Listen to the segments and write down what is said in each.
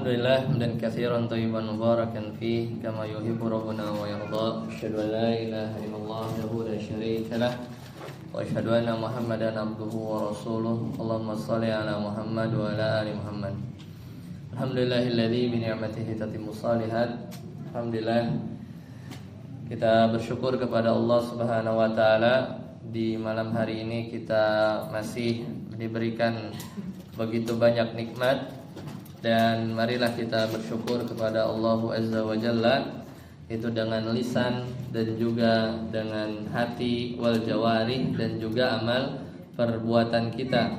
Alhamdulillah hamdan katsiran thayyiban mubarakan fihi kama yuhibbu rabbuna wa yarda. Asyhadu an la ilaha illallah wahdahu la syarika lah wa asyhadu anna Muhammadan abduhu wa rasuluh. Allahumma shalli ala Muhammad wa ala ali Muhammad. Alhamdulillahilladzi bi ni'matihi tatimmu shalihat. Alhamdulillah kita bersyukur kepada Allah Subhanahu wa taala, di malam hari ini kita masih diberikan begitu banyak nikmat. Dan marilah kita bersyukur kepada Allah Azza wa Jalla, itu dengan lisan dan juga dengan hati wal jawarih dan juga amal perbuatan kita.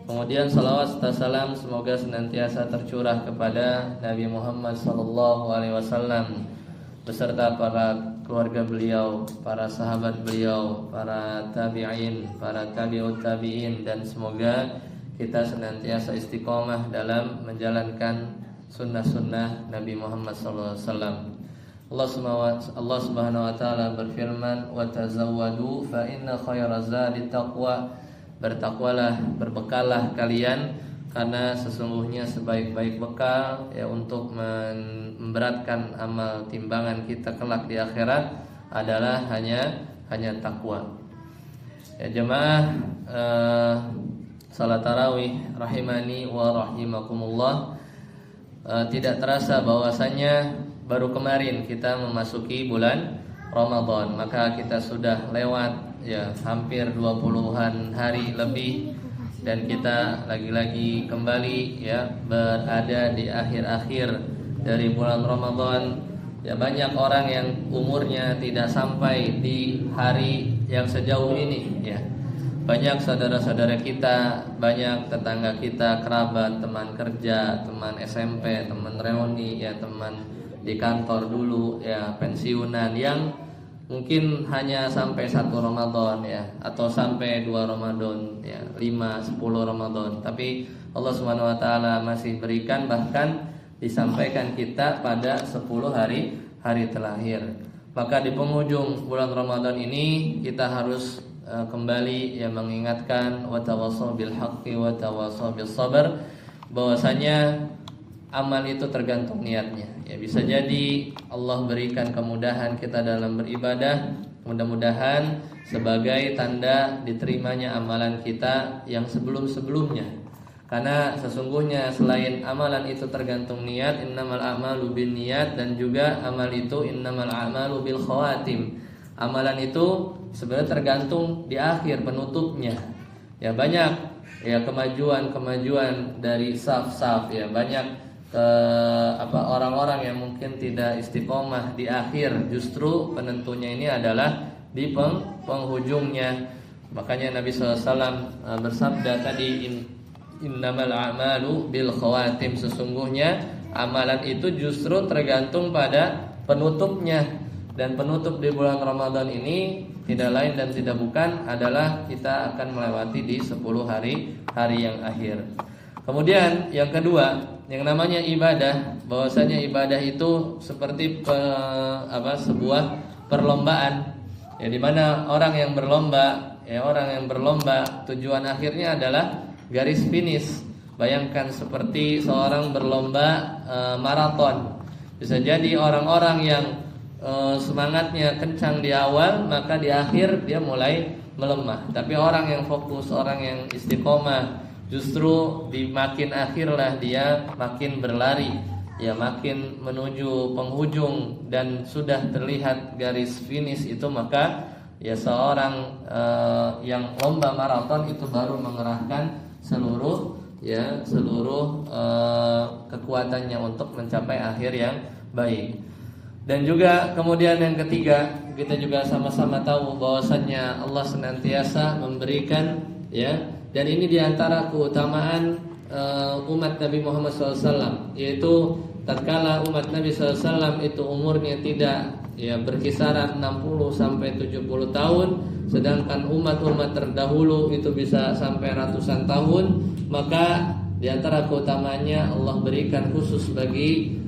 Kemudian salawat serta salam semoga senantiasa tercurah kepada Nabi Muhammad SAW beserta para keluarga beliau, para sahabat beliau, para tabi'in, para tabi'ut tabi'in, dan semoga kita senantiasa istiqomah dalam menjalankan sunnah-sunnah Nabi Muhammad SAW. Allah Subhanahu wa taala berfirman, "Wa tazawwadu fa inna khayra zadi taqwa." Bertakwalah, berbekallah kalian, karena sesungguhnya sebaik-baik bekal ya untuk memberatkan amal timbangan kita kelak di akhirat adalah hanya takwa. Ya jemaah salat tarawih rahimani wa rahimakumullah, tidak terasa bahwasanya baru kemarin kita memasuki bulan Ramadan, maka kita sudah lewat ya hampir 20-an hari lebih, dan kita lagi-lagi kembali ya berada di akhir-akhir dari bulan Ramadan. Ya banyak orang yang umurnya tidak sampai di hari yang sejauh ini ya. Banyak saudara-saudara kita, banyak tetangga kita, kerabat, teman kerja, teman SMP, teman reuni, ya teman di kantor dulu, ya pensiunan, yang mungkin hanya sampai 1 Ramadan ya, atau sampai 2 Ramadan ya, 5, 10 Ramadan. Tapi Allah Subhanahu wa taala masih berikan, bahkan disampaikan kita pada 10 hari terakhir. Maka di penghujung bulan Ramadan ini kita harus kembali yang mengingatkan wa tawassaw bil haqqi wa tawassaw bis sabr, bahwasanya amal itu tergantung niatnya. Ya bisa jadi Allah berikan kemudahan kita dalam beribadah, mudah-mudahan sebagai tanda diterimanya amalan kita yang sebelum-sebelumnya. Karena sesungguhnya selain amalan itu tergantung niat, innamal a'malu binniyat, dan juga amal itu innamal a'malu bil khawatim. Amalan itu sebenarnya tergantung di akhir penutupnya. Ya banyak ya kemajuan dari saf-saf ya, banyak orang-orang yang mungkin tidak istiqomah di akhir, justru penentunya ini adalah di penghujungnya. Makanya Nabi SAW bersabda tadi, innamal a'malu bil khawatim, sesungguhnya amalan itu justru tergantung pada penutupnya. Dan penutup di bulan Ramadan ini tidak lain dan tidak bukan adalah kita akan melewati di 10 hari yang akhir. Kemudian yang kedua, yang namanya ibadah, bahwasanya ibadah itu seperti sebuah perlombaan. Ya di mana orang yang berlomba tujuan akhirnya adalah garis finish. Bayangkan seperti seorang berlomba maraton. Bisa jadi orang-orang yang semangatnya kencang di awal, maka di akhir dia mulai melemah. Tapi orang yang fokus, orang yang istiqomah, justru di makin akhirlah dia makin berlari, ya makin menuju penghujung dan sudah terlihat garis finish itu, maka ya seorang yang lomba maraton itu baru mengerahkan seluruh kekuatannya untuk mencapai akhir yang baik. Dan juga kemudian yang ketiga, kita juga sama-sama tahu bahwasannya Allah senantiasa memberikan ya, dan ini diantara keutamaan umat Nabi Muhammad SAW, yaitu tatkala umat Nabi SAW itu umurnya tidak ya berkisaran 60 sampai 70 tahun, sedangkan umat-umat terdahulu itu bisa sampai ratusan tahun, maka diantara keutamaannya Allah berikan khusus bagi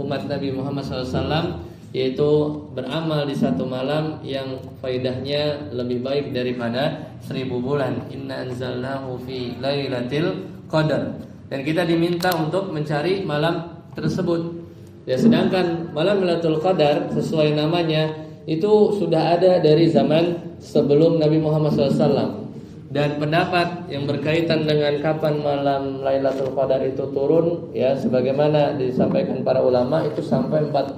umat Nabi Muhammad SAW, yaitu beramal di satu malam yang faidahnya lebih baik daripada 1000 bulan. Inna anzalnahu fi lailatul qadar. dan kita diminta untuk mencari malam tersebut. Ya, sedangkan malam Lailatul Qadar sesuai namanya itu sudah ada dari zaman sebelum Nabi Muhammad SAW. Dan pendapat yang berkaitan dengan kapan malam Lailatul Qadar itu turun, ya sebagaimana disampaikan para ulama itu sampai 45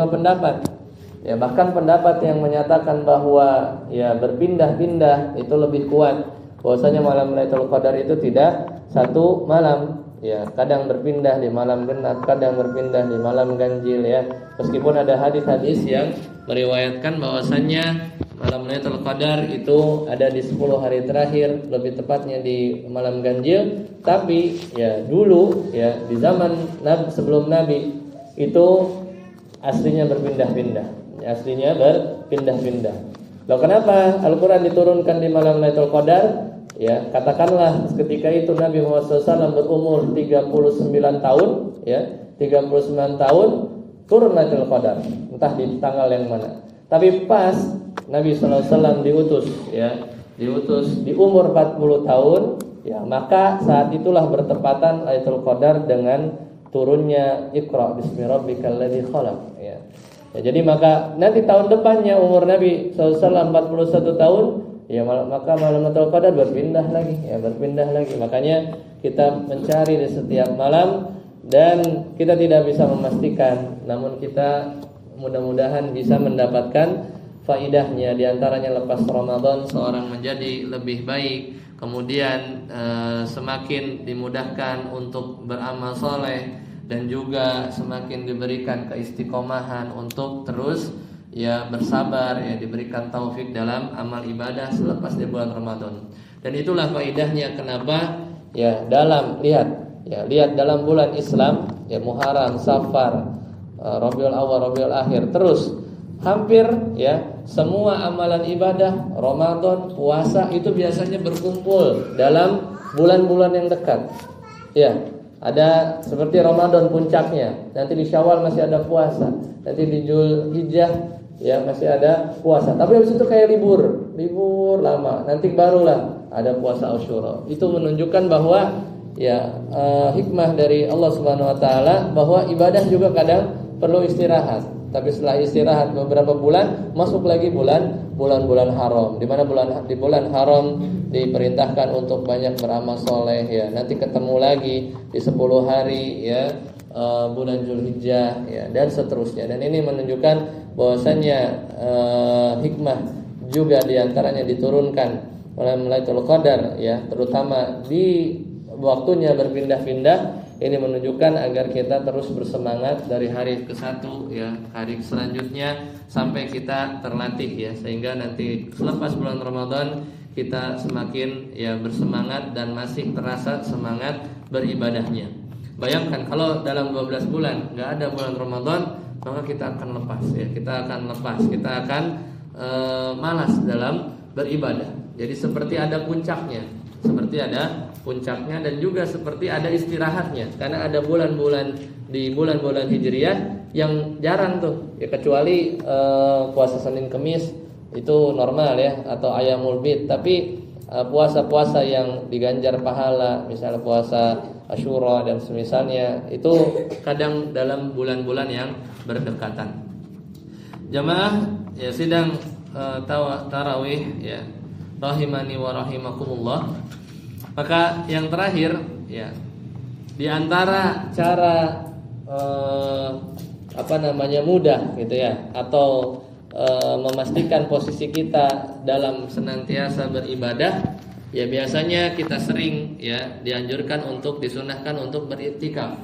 pendapat. Ya, bahkan pendapat yang menyatakan bahwa ya berpindah-pindah itu lebih kuat. Bahwasanya malam Lailatul Qadar itu tidak satu malam. Ya, kadang berpindah di malam genap, kadang berpindah di malam ganjil ya. Meskipun ada hadis-hadis yang meriwayatkan bahwasannya malam Lailatul Qadar itu ada di 10 hari terakhir, lebih tepatnya di malam ganjil. Tapi ya dulu ya di zaman sebelum Nabi itu aslinya berpindah-pindah. Aslinya berpindah-pindah. Loh, kenapa Al-Qur'an diturunkan di malam Lailatul Qadar? Ya, katakanlah ketika itu Nabi Muhammad SAW berumur 39 tahun, ya, 39 tahun turun Lailatul Qadar, entah di tanggal yang mana. Tapi pas Nabi SAW diutus, ya, diutus di umur 40 tahun, ya, maka saat itulah bertepatan Lailatul Qadar dengan turunnya Iqra bismi rabbikal ladzi khalaq, ya. Ya, jadi maka nanti tahun depannya umur Nabi SAW 41 tahun, ya maka malam Lailatul Qadar berpindah lagi, ya berpindah lagi. Makanya kita mencari di setiap malam dan kita tidak bisa memastikan, namun kita mudah-mudahan bisa mendapatkan faidahnya. Di antaranya lepas Ramadan seorang menjadi lebih baik, kemudian semakin dimudahkan untuk beramal soleh dan juga semakin diberikan keistiqomahan untuk terus ya bersabar, ya diberikan taufik dalam amal ibadah selepas di bulan Ramadan. Dan itulah faedahnya kenapa ya dalam lihat dalam bulan Islam ya Muharram, Safar, Rabiul Awal, Rabiul Akhir, terus hampir ya semua amalan ibadah Ramadan, puasa itu biasanya berkumpul dalam bulan-bulan yang dekat. Ya, ada seperti Ramadan puncaknya, nanti di Syawal masih ada puasa, nanti di Zulhijjah ya masih ada puasa. Tapi habis itu kayak libur lama. Nanti barulah ada puasa Asyura. Itu menunjukkan bahwa ya hikmah dari Allah Subhanahu wa taala bahwa ibadah juga kadang perlu istirahat. Tapi setelah istirahat beberapa bulan masuk lagi bulan-bulan haram. Di mana di bulan haram diperintahkan untuk banyak beramal soleh ya. Nanti ketemu lagi di 10 hari ya bulan Zulhijjah ya dan seterusnya. Dan ini menunjukkan bahwasanya hikmah juga diantaranya diturunkan oleh Lailatul Qadar ya, terutama di waktunya berpindah-pindah. Ini menunjukkan agar kita terus bersemangat dari hari ke-1 ya, hari selanjutnya sampai kita terlatih ya, sehingga nanti selepas bulan Ramadan kita semakin ya bersemangat dan masih terasa semangat beribadahnya. Bayangkan kalau dalam 12 bulan nggak ada bulan Ramadan, maka kita akan lepas ya, kita akan malas dalam beribadah. Jadi seperti ada puncaknya, dan juga seperti ada istirahatnya. Karena ada bulan-bulan di bulan-bulan Hijriyah yang jarang tuh ya, kecuali puasa Senin Kemis itu normal ya, atau Ayyamul Bid. Tapi puasa-puasa yang diganjar pahala, misalnya puasa Asyura dan semisalnya, itu kadang dalam bulan-bulan yang berdekatan. Jamaah ya sidang tarawih ya, rahimani wa rahimakumullah. Maka yang terakhir ya, di antara cara mudah gitu ya, atau memastikan posisi kita dalam senantiasa beribadah ya, biasanya kita sering ya dianjurkan untuk disunahkan untuk beriktikaf.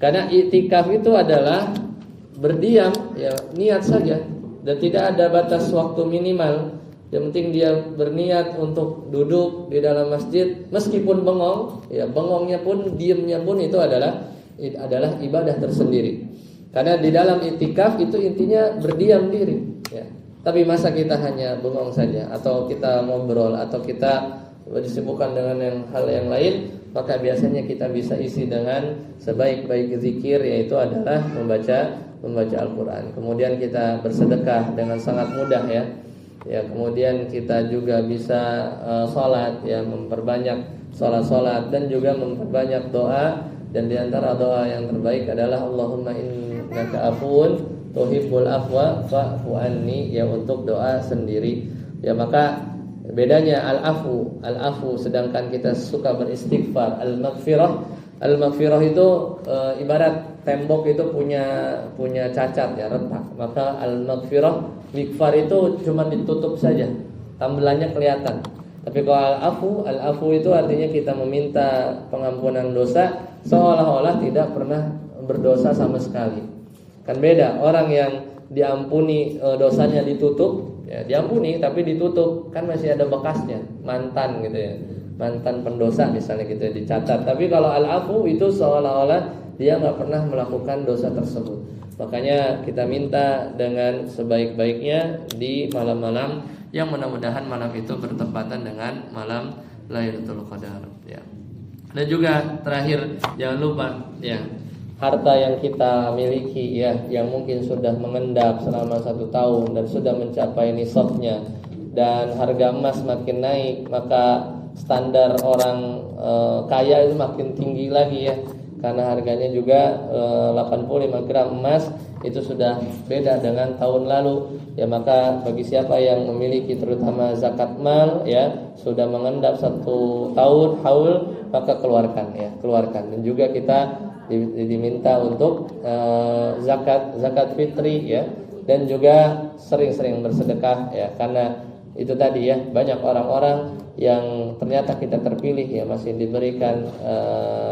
Karena iktikaf itu adalah berdiam ya, niat saja dan tidak ada batas waktu minimal. Yang penting dia berniat untuk duduk di dalam masjid meskipun bengong ya, bengongnya pun, diamnya pun itu adalah ibadah tersendiri. Karena di dalam iktikaf itu intinya berdiam diri ya. Tapi masa kita hanya bengong saja, atau kita ngobrol, atau kita disibukkan dengan hal yang lain, maka biasanya kita bisa isi dengan sebaik-baik zikir, yaitu adalah membaca Al-Quran. Kemudian kita bersedekah dengan sangat mudah ya. Ya, kemudian kita juga bisa sholat, ya, memperbanyak sholat dan juga memperbanyak doa. Dan diantara doa yang terbaik adalah Allahumma innaka afuwun tuhibbul afwa fa'fu anni, ya, untuk doa sendiri. Ya, maka bedanya al-afu sedangkan kita suka beristighfar. Al-maghfirah itu ibarat tembok itu punya cacat, ya, retak. Maka al-maghfirah, mighfar itu cuma ditutup saja, tambelannya kelihatan. Tapi kalau al-afu itu artinya kita meminta pengampunan dosa seolah-olah tidak pernah berdosa sama sekali. Kan beda, orang yang diampuni dosanya ditutup, ya, diampuni tapi ditutup, kan masih ada bekasnya, mantan gitu ya, mantan pendosa misalnya gitu ya, dicatat. Tapi kalau al-afu itu seolah-olah dia nggak pernah melakukan dosa tersebut. Makanya kita minta dengan sebaik-baiknya di malam-malam yang mudah-mudahan malam itu bertepatan dengan malam Lailatul Qadar, ya. Dan juga terakhir jangan lupa, ya, harta yang kita miliki, ya, yang mungkin sudah mengendap selama 1 tahun dan sudah mencapai nisabnya, dan harga emas makin naik, maka standar orang kaya itu makin tinggi lagi, ya, karena harganya juga 85 gram emas itu sudah beda dengan tahun lalu, ya. Maka bagi siapa yang memiliki terutama zakat mal, ya, sudah mengendap 1 tahun haul, maka keluarkan, ya, keluarkan. Dan juga kita diminta untuk zakat fitri, ya, dan juga sering-sering bersedekah, ya, karena itu tadi, ya, banyak orang-orang yang ternyata kita terpilih, ya, masih diberikan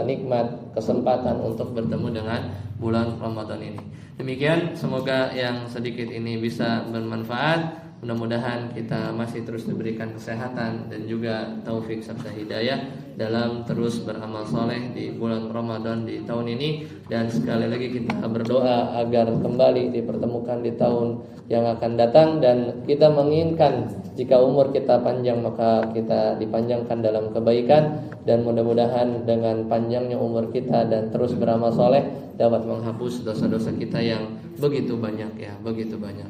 nikmat kesempatan untuk bertemu dengan bulan Ramadan ini. Demikian, semoga yang sedikit ini bisa bermanfaat. Mudah-mudahan kita masih terus diberikan kesehatan dan juga taufik serta hidayah dalam terus beramal soleh di bulan Ramadan di tahun ini. Dan sekali lagi kita berdoa agar kembali dipertemukan di tahun yang akan datang. Dan kita menginginkan jika umur kita panjang maka kita dipanjangkan dalam kebaikan. Dan mudah-mudahan dengan panjangnya umur kita dan terus beramal soleh dapat menghapus dosa-dosa kita yang begitu banyak, ya, begitu banyak.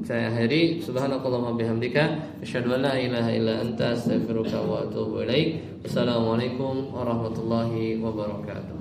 Saya akhiri, subhanakallahumma bihamdika asyhadu an la ilaha illa anta astaghfiruka wa atubu ilaik. Wassalamualaikum warahmatullahi wabarakatuh.